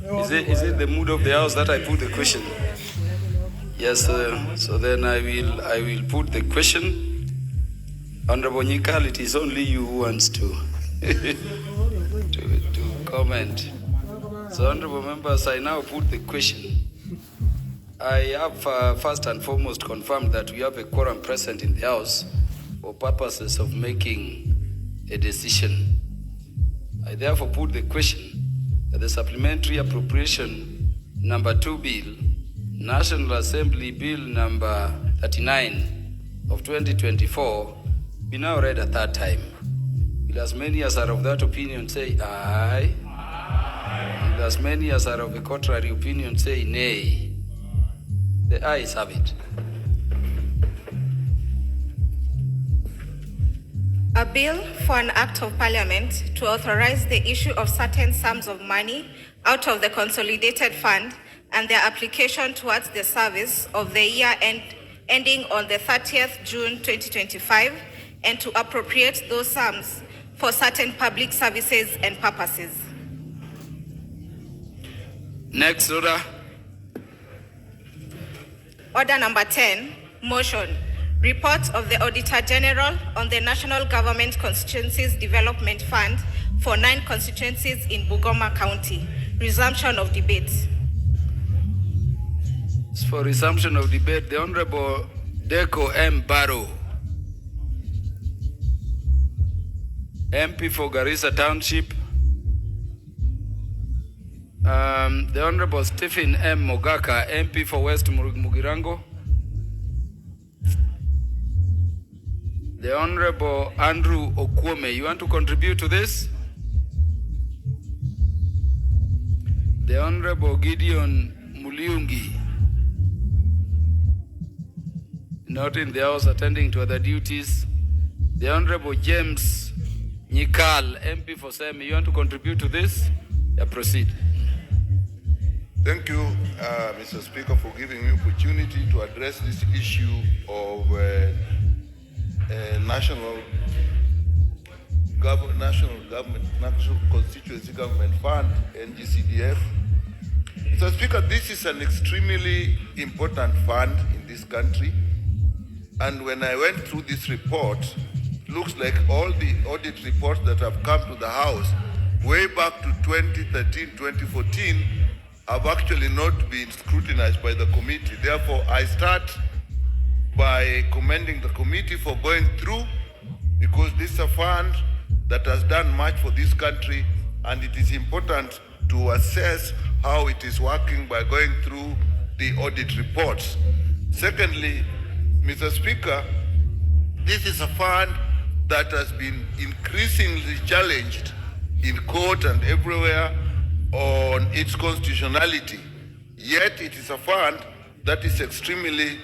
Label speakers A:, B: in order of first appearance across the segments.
A: Is it the mood of the house that I put the question? Yes, so then I will put the question. Honorable Nyikal, it is only you who wants to comment. So, honorable members, I now put the question. I have first and foremost confirmed that we have a quorum present in the House for purposes of making a decision. I therefore put the question that the Supplementary Appropriation Number 2 Bill, National Assembly Bill Number 39 of 2024, be now read a third time. Will as many as are of that opinion say aye? Aye. Will as many as are of a contrary opinion say nay? The ayes have it.
B: A bill for an act of parliament to authorize the issue of certain sums of money out of the consolidated fund and their application towards the service of the year ending on the 30th June 2025, and to appropriate those sums for certain public services and purposes.
A: Next order.
B: Order number 10, motion. Report of the Auditor General on the National Government Constituencies Development Fund for 9 constituencies in Bungoma County. Resumption of debate.
A: For resumption of debate, the Honorable Deco M. Barrow, MP for Garissa Township. The Honorable Stephen M. Mogaka, MP for West Mugirango. The Honorable Andrew Okwome, you want to contribute to this? The Honorable Gideon Muliungi, not in the House, attending to other duties. The Honorable James Nyikal, MP for Semi, you want to contribute to this? Yeah, proceed.
C: Thank you, Mr. Speaker, for giving me opportunity to address this issue of National Constituency Government Fund, NGCDF. Mr. Speaker, this is an extremely important fund in this country. And when I went through this report, it looks like all the audit reports that have come to the House way back to 2013, 2014 have actually not been scrutinized by the committee. Therefore, I start by commending the committee for going through, because this is a fund that has done much for this country, and it is important to assess how it is working by going through the audit reports. Secondly, Mr. Speaker, this is a fund that has been increasingly challenged in court and everywhere on its constitutionality. Yet it is a fund that is extremely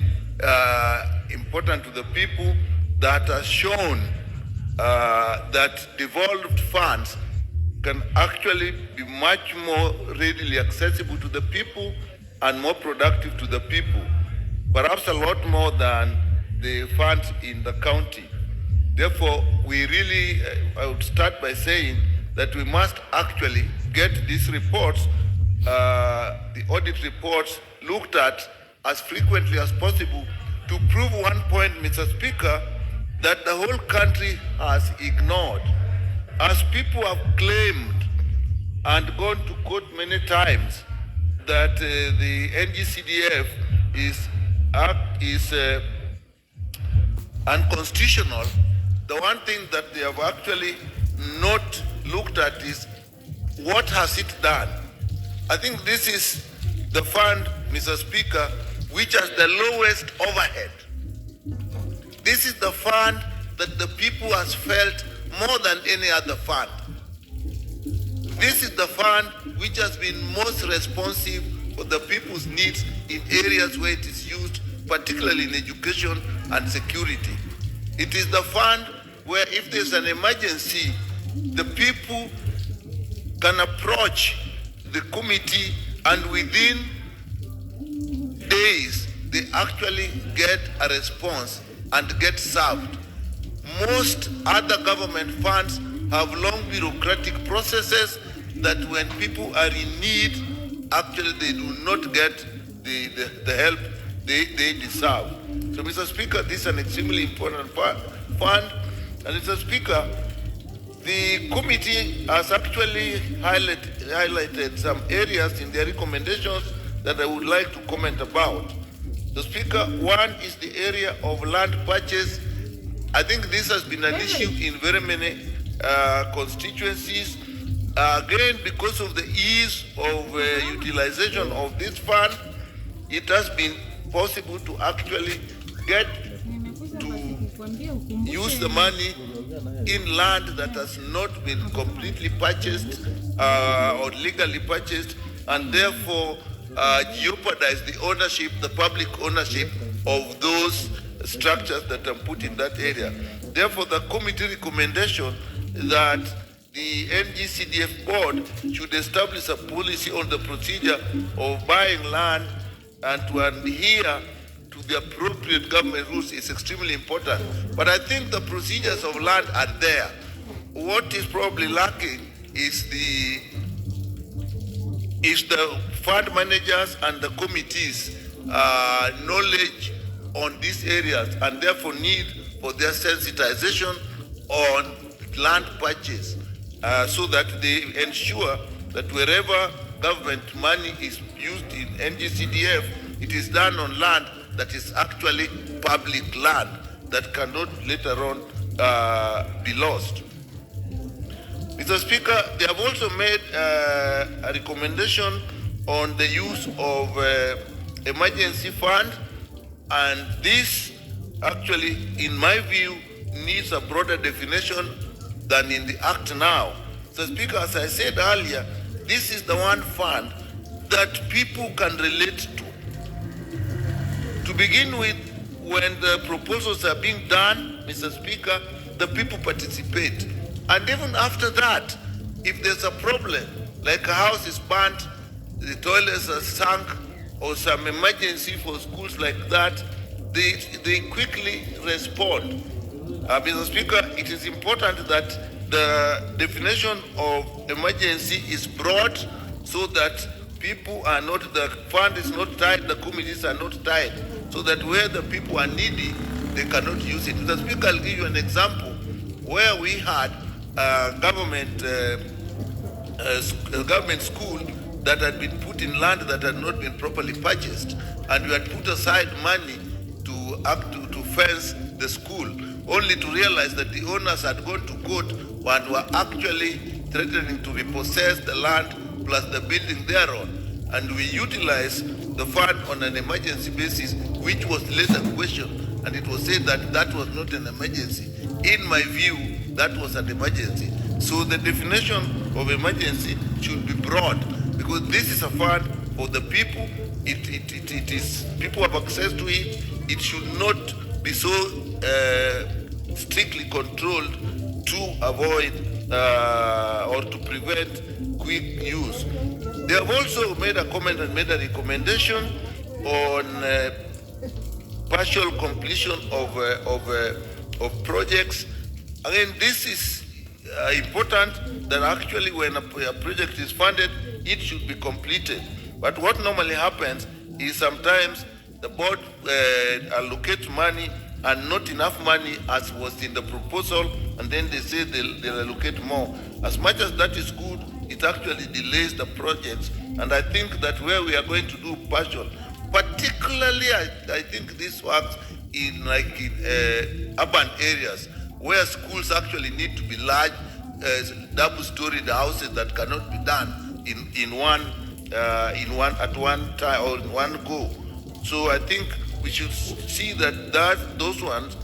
C: important to the people, that has shown that devolved funds can actually be much more readily accessible to the people and more productive to the people, perhaps a lot more than the funds in the county. Therefore, we really, I would start by saying that we must actually get these reports, the audit reports, looked at as frequently as possible to prove one point, Mr. Speaker, that the whole country has ignored. As people have claimed and gone to court many times that the NGCDF is unconstitutional, the one thing that they have actually not looked at is what has it done. I think this is the fund, Mr. Speaker, which has the lowest overhead. This is the fund that the people has felt more than any other fund. This is the fund which has been most responsive for the people's needs in areas where it is used, particularly in education and security. It is the fund where if there's an emergency, the people can approach the committee and within days they actually get a response and get served. Most other government funds have long bureaucratic processes that when people are in need actually they do not get the help they deserve. So, Mr. Speaker, this is an extremely important fund. And Mr. Speaker, the committee has actually highlighted some areas in their recommendations that I would like to comment about. The Speaker, one is the area of land purchase. I think this has been an issue in very many constituencies. Again, because of the ease of utilization of this fund, it has been possible to actually get to use the money in land that has not been completely purchased or legally purchased, and therefore jeopardize the ownership, the public ownership of those structures that are put in that area. Therefore, the committee recommendation that the NGCDF board should establish a policy on the procedure of buying land and to adhere to the appropriate government rules is extremely important. But I think the procedures of land are there. What is probably lacking is the fund managers and the committees knowledge on these areas, and therefore need for their sensitization on land purchase so that they ensure that wherever government money is used in NGCDF, it is done on land that is actually public land that cannot later on be lost. Mr. Speaker, they have also made a recommendation on the use of emergency fund, and this actually, in my view, needs a broader definition than in the Act now. So, Speaker, as I said earlier, this is the one fund that people can relate to. To begin with, when the proposals are being done, Mr. Speaker, the people participate. And even after that, if there's a problem, like a house is burnt, the toilets are sunk, or some emergency for schools like that, they quickly respond. Mr. Speaker, it is important that the definition of emergency is broad so that people are not, the fund is not tied, the committees are not tied, so that where the people are needy, they cannot use it. Mr. Speaker, I'll give you an example where we had a government school that had been put in land that had not been properly purchased, and we had put aside money to fence the school, only to realize that the owners had gone to court and were actually threatening to repossess the land plus the building thereon. And we utilized the fund on an emergency basis, which was later questioned, and it was said that that was not an emergency. In my view, that was an emergency. So the definition of emergency should be broad, because this is a fund for the people. It is, people have access to it. It should not be so strictly controlled to avoid or to prevent quick use. They have also made a comment and made a recommendation on partial completion of projects. Again, this is important that actually when a project is funded, it should be completed. But what normally happens is sometimes the board allocates money and not enough money as was in the proposal, and then they say they'll allocate more. As much as that is good, it actually delays the projects. And I think that where we are going to do partial, particularly I think this works in urban areas where schools actually need to be large, double-storied houses that cannot be done in one at one time or in one go. So I think we should see that those ones,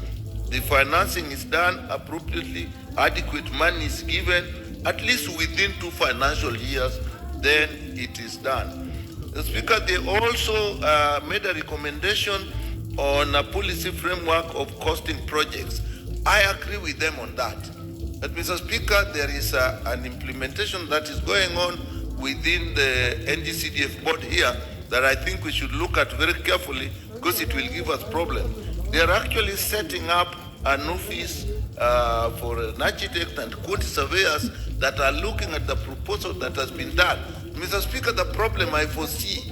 C: the financing is done appropriately, adequate money is given, at least within 2 financial years, then it is done. The Speaker, they also made a recommendation on a policy framework of costing projects. I agree with them on that. But Mr. Speaker, there is an implementation that is going on within the NGCDF board here that I think we should look at very carefully, because it will give us problems. They are actually setting up an office for an architect and quantity surveyors that are looking at the proposal that has been done Mr. Speaker, the problem I foresee,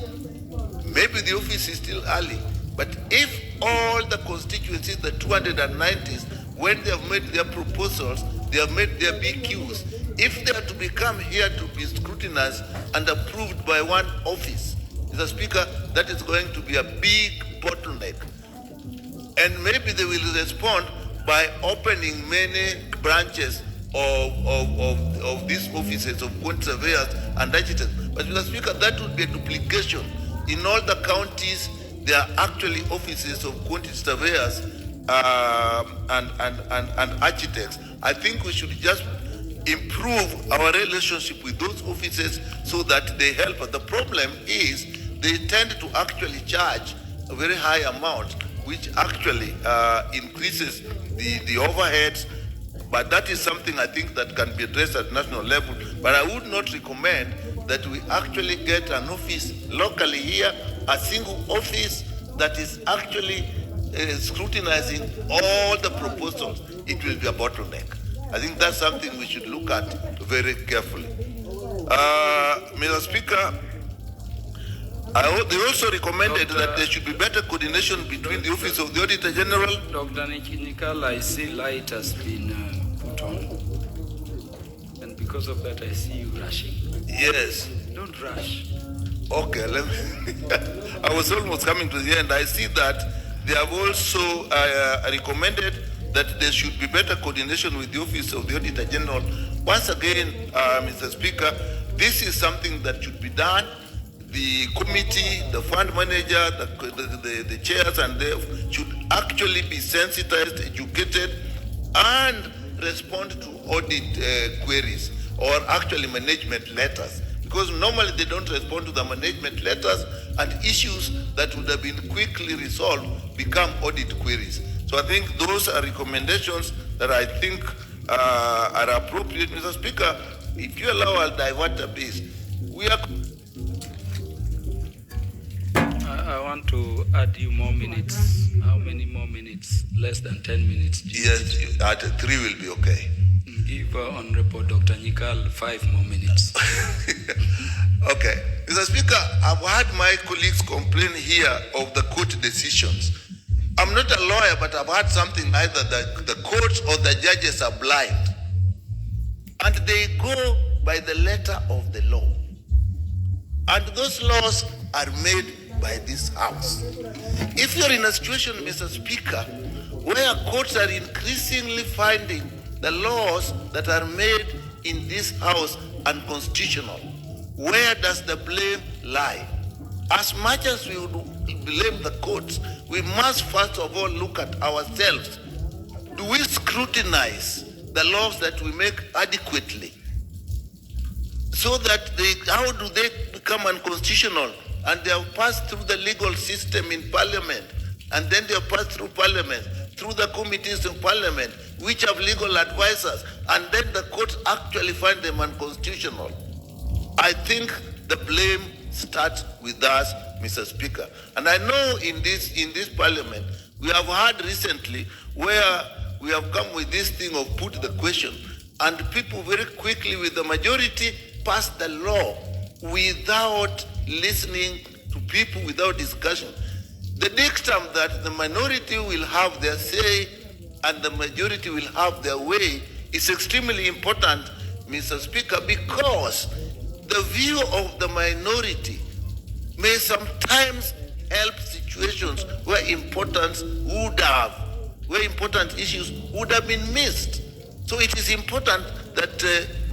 C: maybe the office is still early, but if all the constituencies, the 290s, when they have made their proposals, they have made their BQs, if they are to become here to be scrutinized and approved by one office, Mr. Speaker, that is going to be a big bottleneck. And maybe they will respond by opening many branches of these offices of quantity surveyors and architects. But Mr. Speaker, that would be a duplication. In all the counties, there are actually offices of quantity surveyors and architects. I think we should just improve our relationship with those offices so that they help us. The problem is they tend to actually charge a very high amount, which actually increases the overheads. But that is something I think that can be addressed at national level. But I would not recommend that we actually get an office locally here, a single office that is actually scrutinizing all the proposals. It will be a bottleneck. I think that's something we should look at very carefully. Mr. Speaker, they also recommended that there should be better coordination between the Office of the Auditor General.
A: Dr. Nyikal, I see light has been put on. And because of that, I see you rushing.
C: Yes.
A: Don't rush.
C: Okay, let me. I was almost coming to the end. I see that they have also recommended that there should be better coordination with the Office of the Auditor General. Once again, Mr. Speaker, this is something that should be done. The committee, the fund manager, the chairs and they should actually be sensitized, educated, and respond to audit queries or actually management letters. Because normally they don't respond to the management letters, and issues that would have been quickly resolved become audit queries. So I think those are recommendations that I think are appropriate. Mr. Speaker, if you allow, I'll divert a bit.
A: I want to add you more minutes. How many more minutes? Less than 10 minutes.
C: Yes, at 3 will be okay.
A: Give Honorable Dr. Nyikal 5 more minutes.
C: Okay. Mr. Speaker, I've had my colleagues complain here of the court decisions. I'm not a lawyer, but I've heard something either that the courts or the judges are blind. And they go by the letter of the law. And those laws are made by this House. If you're in a situation, Mr. Speaker, where courts are increasingly finding the laws that are made in this House unconstitutional, where does the blame lie? As much as we would blame the courts, we must first of all look at ourselves. Do we scrutinize the laws that we make adequately? So that how do they become unconstitutional? And they have passed through the legal system in Parliament, and then they have passed through Parliament, through the committees in Parliament, which have legal advisors, and then the courts actually find them unconstitutional. I think the blame starts with us, Mr. Speaker. And I know in this Parliament, we have had recently where we have come with this thing of put the question, and people very quickly with the majority pass the law without listening to people, without discussion. The dictum that the minority will have their say and the majority will have their way is extremely important, Mr. Speaker, because the view of the minority may sometimes help situations where important issues would have been missed. So it is important that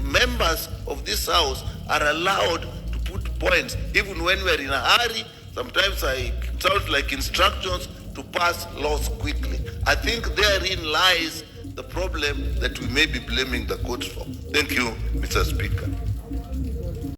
C: members of this House are allowed to put points, even when we're in a hurry. Sometimes it sounds like instructions to pass laws quickly. I think therein lies the problem that we may be blaming the courts for. Thank you, Mr. Speaker.